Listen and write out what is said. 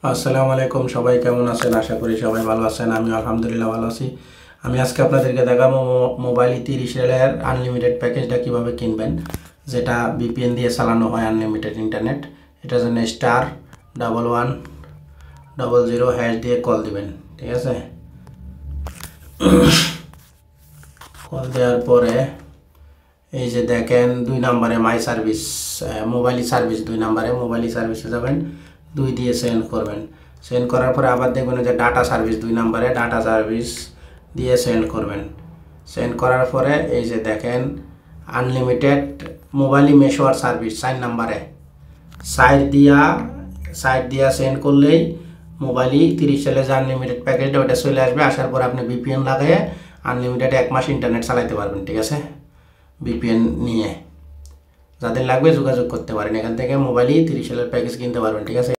আসসালামু আলাইকুম, সবাই কেমন আছেন? আশা করি সবাই ভালো আছেন। আমি আলহামদুলিল্লাহ ভালো আছি। আমি আজকে আপনাদেরকে দেখাবো মোবাইল 30 এর আনলিমিটেড প্যাকেজটা কিভাবে কিনবেন, যেটা ভিপিএন দিয়ে চালানো হয় আনলিমিটেড ইন্টারনেট। এটার জন্য *1100# দিয়ে কল দিবেন, ঠিক আছে? কল দেওয়ার পরে এই যে দেখেন 2 নম্বরে মাই সার্ভিস, মোবাইল সার্ভিস 2 নম্বরে মোবাইল সার্ভিসে যাবেন, 2 দিয়ে সেন্ড করবেন। সেন্ড করার পরে আবার দেখবেন যে ডাটা সার্ভিস 2 নম্বরে ডাটা সার্ভিস দিয়ে সেন্ড করবেন। সেন্ড করার পরে এই যে দেখেন আনলিমিটেড মোবাইল মেশোয়ার সার্ভিস 4 নম্বরে সাইড দিয়া সেন্ড করলেই মোবাইল 30 এর যে আনলিমিটেড প্যাকেজটা ওটা চলে আসবে। আসার পর আপনি ভিপিএন লাগিয়ে আনলিমিটেড 1 মাস ইন্টারনেট চালাতে পারবেন, ঠিক আছে? ভিপিএন নিয়ে যাদের লাগবে যোগাযোগ করতে পারেন। এখান থেকে মোবাইলই 30 এর প্যাকেজ কিনতে পারবেন, ঠিক আছে?